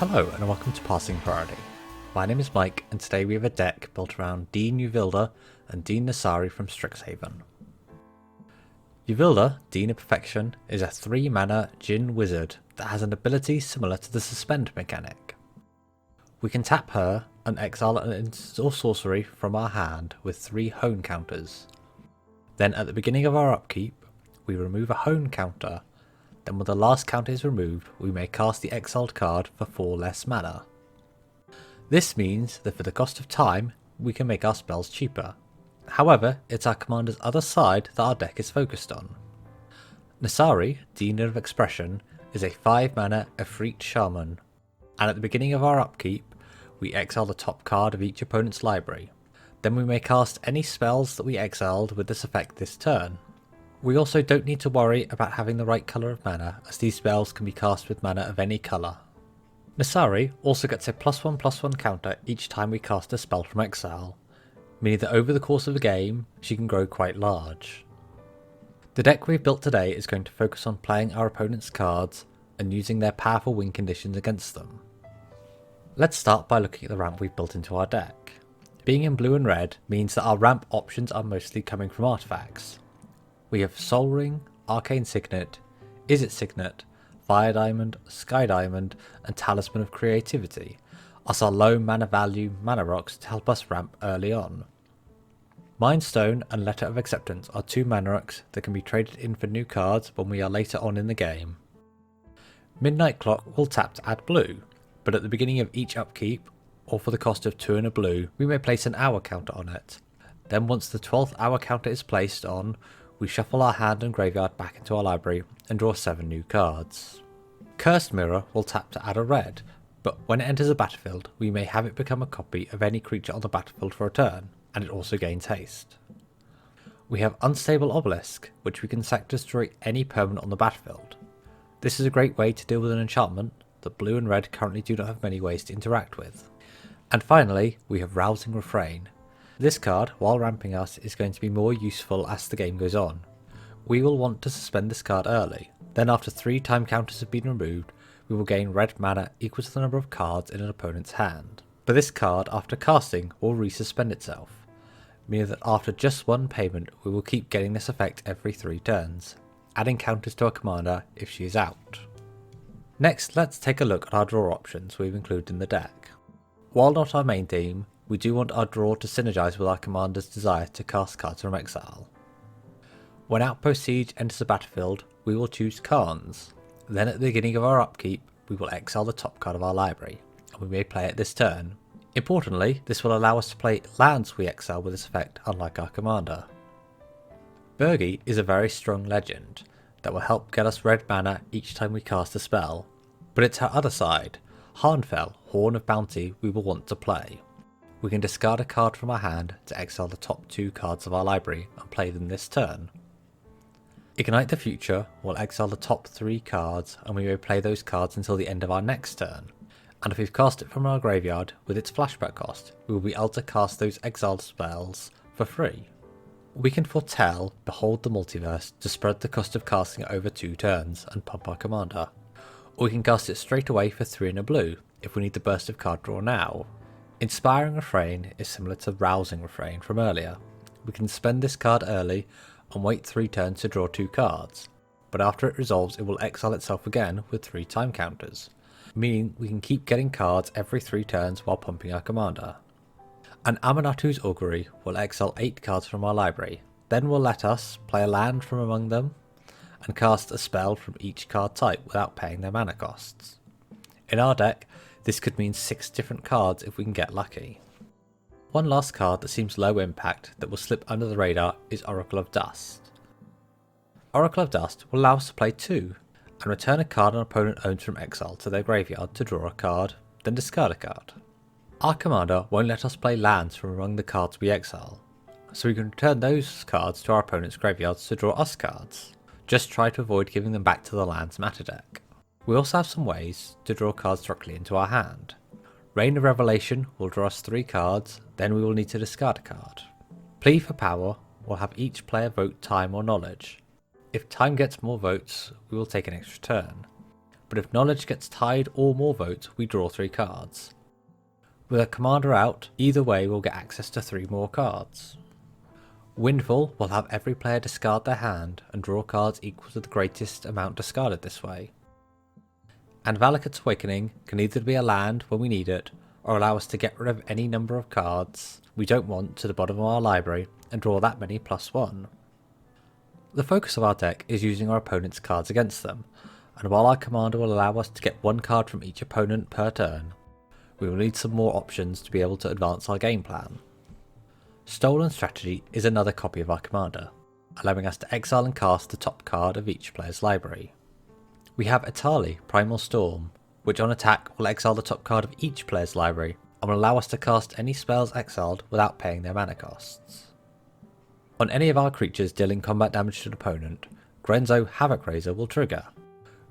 Hello and welcome to Passing Priority. My name is Mike and today we have a deck built around Dean Uvilda and Dean Nassari from Strixhaven. Uvilda, Dean of Perfection, is a 3-mana Djinn wizard that has an ability similar to the Suspend mechanic. We can tap her and exile an instant or sorcery from our hand with 3 hone counters. Then at the beginning of our upkeep, we remove a hone counter. Then when the last counter is removed, we may cast the exiled card for 4 less mana. This means that for the cost of time, we can make our spells cheaper. However, it's our commander's other side that our deck is focused on. Nassari, Dean of Expression, is a 5-mana Efreet Shaman, and at the beginning of our upkeep, we exile the top card of each opponent's library. Then we may cast any spells that we exiled with this effect this turn. We also don't need to worry about having the right colour of mana, as these spells can be cast with mana of any colour. Nassari also gets a +1/+1 counter each time we cast a spell from exile, meaning that over the course of a game, she can grow quite large. The deck we've built today is going to focus on playing our opponent's cards and using their powerful win conditions against them. Let's start by looking at the ramp we've built into our deck. Being in blue and red means that our ramp options are mostly coming from artifacts. We have Sol Ring, Arcane Signet, Izzet Signet, Fire Diamond, Sky Diamond, and Talisman of Creativity as our low mana value mana rocks to help us ramp early on. Mind Stone and Letter of Acceptance are 2 mana rocks that can be traded in for new cards when we are later on in the game. Midnight Clock will tap to add blue, but at the beginning of each upkeep, or for the cost of 2 and a blue, we may place an hour counter on it. Then once the 12th hour counter is placed on, we shuffle our hand and graveyard back into our library and draw 7 new cards. Cursed Mirror will tap to add a red, but when it enters the battlefield, we may have it become a copy of any creature on the battlefield for a turn, and it also gains haste. We have Unstable Obelisk, which we can sack to destroy any permanent on the battlefield. This is a great way to deal with an enchantment that blue and red currently do not have many ways to interact with. And finally, we have Rousing Refrain. This card, while ramping us, is going to be more useful as the game goes on. We will want to suspend this card early, then after 3 time counters have been removed, we will gain red mana equal to the number of cards in an opponent's hand. But this card, after casting, will resuspend itself, meaning that after just 1 payment we will keep getting this effect every 3 turns, adding counters to our commander if she is out. Next, let's take a look at our draw options we've included in the deck. While not our main theme, we do want our draw to synergise with our commander's desire to cast cards from exile. When Outpost Siege enters the battlefield, we will choose Khans. Then at the beginning of our upkeep, we will exile the top card of our library, and we may play it this turn. Importantly, this will allow us to play lands we exile with this effect, unlike our commander. Birgi is a very strong legend that will help get us red mana each time we cast a spell, but it's her other side, Harnfell, Horn of Bounty, we will want to play. We can discard a card from our hand to exile the top 2 cards of our library and play them this turn. Ignite the Future will exile the top 3 cards and we may play those cards until the end of our next turn. And if we've cast it from our graveyard with its flashback cost, we will be able to cast those exiled spells for free. We can Foretell Behold the Multiverse to spread the cost of casting it over 2 turns and pump our commander. Or we can cast it straight away for 3 and a blue if we need the burst of card draw now. Inspiring Refrain is similar to Rousing Refrain from earlier. We can spend this card early and wait 3 turns to draw 2 cards, but after it resolves it will exile itself again with 3 time counters, meaning we can keep getting cards every 3 turns while pumping our commander. And Aminatu's Augury will exile 8 cards from our library, then will let us play a land from among them and cast a spell from each card type without paying their mana costs. In our deck, this could mean 6 different cards if we can get lucky. One last card that seems low impact that will slip under the radar is Oracle of Dust. Oracle of Dust will allow us to play 2 and return a card an opponent owns from exile to their graveyard to draw a card, then discard a card. Our commander won't let us play lands from among the cards we exile, so we can return those cards to our opponent's graveyards to draw us cards. Just try to avoid giving them back to the lands matter deck. We also have some ways to draw cards directly into our hand. Reign of Revelation will draw us 3 cards, then we will need to discard a card. Plea for Power will have each player vote time or knowledge. If time gets more votes, we will take an extra turn. but if knowledge gets tied or more votes, we draw 3 cards. With a commander out, either way we'll get access to 3 more cards. Windfall will have every player discard their hand and draw cards equal to the greatest amount discarded this way. And Valakut's Awakening can either be a land when we need it, or allow us to get rid of any number of cards we don't want to the bottom of our library and draw that many +1. The focus of our deck is using our opponent's cards against them, and while our commander will allow us to get 1 card from each opponent per turn, we will need some more options to be able to advance our game plan. Stolen Strategy is another copy of our commander, allowing us to exile and cast the top card of each player's library. We have Etali, Primal Storm, which on attack will exile the top card of each player's library and will allow us to cast any spells exiled without paying their mana costs. On any of our creatures dealing combat damage to an opponent, Grenzo Havoc Raiser will trigger.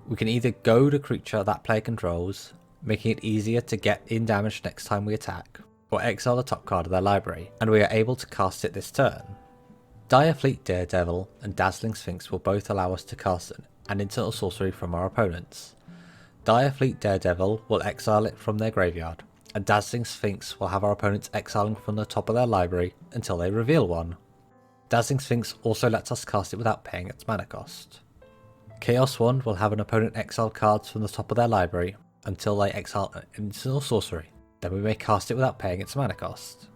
We can either goad a creature that player controls, making it easier to get in damage next time we attack, or exile the top card of their library, and we are able to cast it this turn. Direfleet Daredevil and Dazzling Sphinx will both allow us to cast an instant sorcery from our opponents. Direfleet Daredevil will exile it from their graveyard, and Dazzling Sphinx will have our opponents exiling from the top of their library until they reveal one. Dazzling Sphinx also lets us cast it without paying its mana cost. Chaos Wand will have an opponent exile cards from the top of their library until they exile an instant sorcery, then we may cast it without paying its mana cost.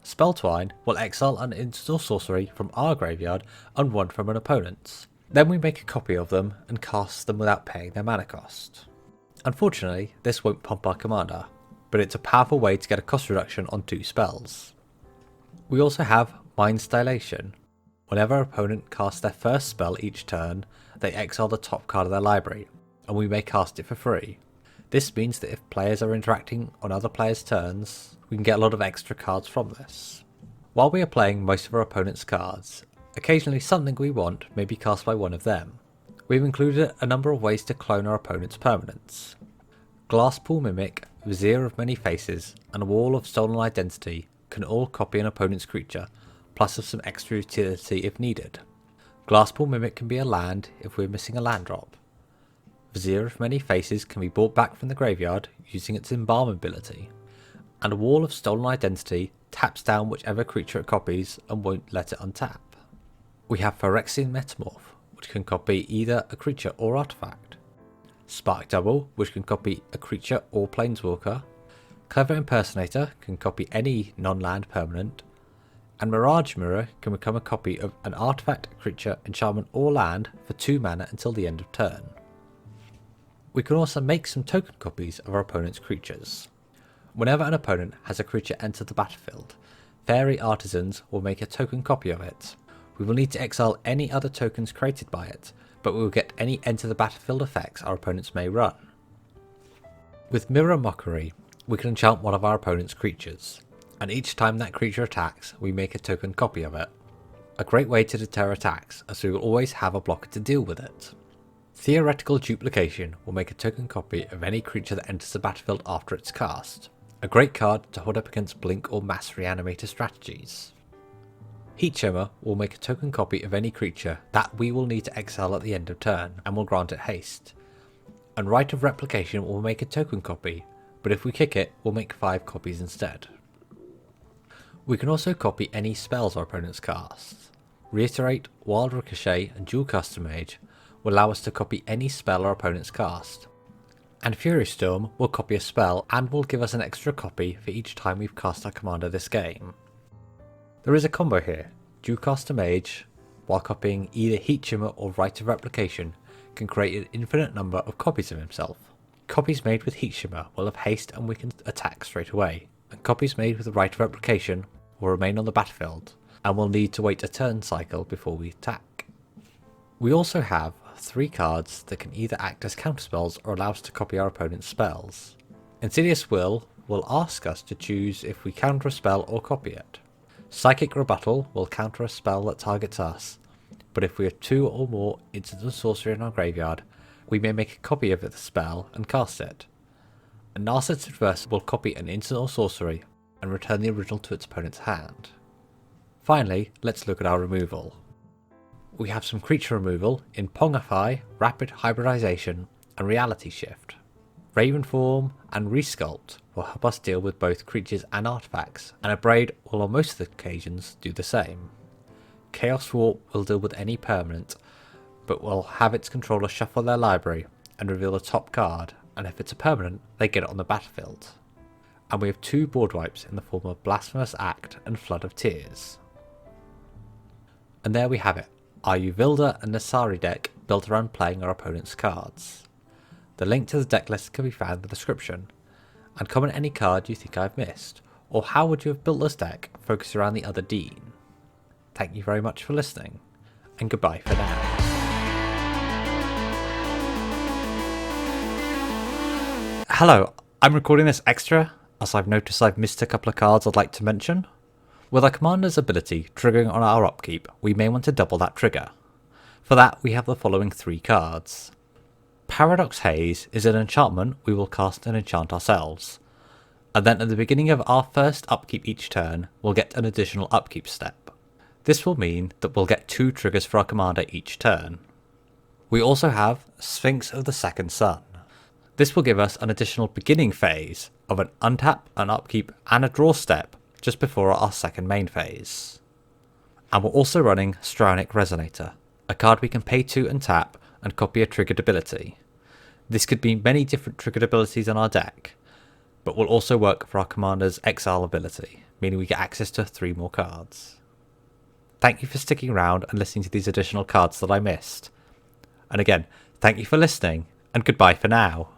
Spelltwine will exile an instant sorcery from our graveyard and one from an opponent's. Then we make a copy of them and cast them without paying their mana cost. Unfortunately, this won't pump our commander, but it's a powerful way to get a cost reduction on 2 spells. We also have Mind's Dilation. Whenever our opponent casts their first spell each turn, they exile the top card of their library, and we may cast it for free. This means that if players are interacting on other players' turns, we can get a lot of extra cards from this. While we are playing most of our opponent's cards, occasionally something we want may be cast by one of them. We've included a number of ways to clone our opponent's permanents. Glasspool Mimic, Vizier of Many Faces, and Wall of Stolen Identity can all copy an opponent's creature, plus some extra utility if needed. Glasspool Mimic can be a land if we're missing a land drop. Vizier of Many Faces can be brought back from the graveyard using its Embalm ability, and a Wall of Stolen Identity taps down whichever creature it copies and won't let it untap. We have Phyrexian Metamorph, which can copy either a creature or artifact. Spark Double, which can copy a creature or planeswalker. Clever Impersonator can copy any non-land permanent, and Mirage Mirror can become a copy of an artifact, creature, enchantment or land for 2 mana until the end of turn. We can also make some token copies of our opponent's creatures. Whenever an opponent has a creature enter the battlefield, Fairy Artisans will make a token copy of it. We will need to exile any other tokens created by it, but we will get any enter the battlefield effects our opponents may run. With Mirror Mockery, we can enchant one of our opponent's creatures, and each time that creature attacks, we make a token copy of it. A great way to deter attacks, as we will always have a blocker to deal with it. Theoretical Duplication will make a token copy of any creature that enters the battlefield after it's cast. A great card to hold up against Blink or Mass Reanimator strategies. Heat Shimmer will make a token copy of any creature that we will need to exile at the end of turn, and will grant it haste. And Rite of Replication will make a token copy, but if we kick it, we'll make 5 copies instead. We can also copy any spells our opponents cast. Reiterate, Wild Ricochet and Dual Custom Mage will allow us to copy any spell our opponents cast. And Fury Storm will copy a spell and will give us an extra copy for each time we've cast our commander this game. There is a combo here. Dual Custom Mage, while copying either Heat Shimmer or Rite of Replication, can create an infinite number of copies of himself. Copies made with Heat Shimmer will have haste and we can attack straight away, and copies made with the Rite of Replication will remain on the battlefield and will need to wait a turn cycle before we attack. We also have 3 cards that can either act as counterspells or allow us to copy our opponent's spells. Insidious Will ask us to choose if we counter a spell or copy it. Psychic Rebuttal will counter a spell that targets us, but if we have 2 or more instant sorcery in our graveyard, we may make a copy of the spell and cast it. And Narset's Reverse will copy an instant or sorcery and return the original to its opponent's hand. Finally, let's look at our removal. We have some creature removal in Pongify, Rapid Hybridization, and Reality Shift. Ravenform and Resculpt will help us deal with both creatures and artifacts, and Abrade will on most of the occasions do the same. Chaos Warp will deal with any permanent, but will have its controller shuffle their library and reveal the top card, and if it's a permanent, they get it on the battlefield. And we have 2 board wipes in the form of Blasphemous Act and Flood of Tears. And there we have it, our Uvilda and Nassari deck built around playing our opponent's cards. The link to the deck list can be found in the description, and comment any card you think I've missed, or how would you have built this deck focused around the other Dean. Thank you very much for listening, and goodbye for now. Hello, I'm recording this extra, as I've noticed I've missed a couple of cards I'd like to mention. With our commander's ability triggering on our upkeep, we may want to double that trigger. For that, we have the following 3 cards. Paradox Haze is an enchantment we will cast and enchant ourselves, and then at the beginning of our first upkeep each turn, we'll get an additional upkeep step. This will mean that we'll get 2 triggers for our commander each turn. We also have Sphinx of the Second Sun. This will give us an additional beginning phase of an untap, an upkeep and a draw step just before our second main phase. And we're also running Stronic Resonator, a card we can pay 2 and tap and copy a triggered ability. This could be many different triggered abilities in our deck, but will also work for our commander's exile ability, meaning we get access to 3 more cards. Thank you for sticking around and listening to these additional cards that I missed. And again, thank you for listening, and goodbye for now.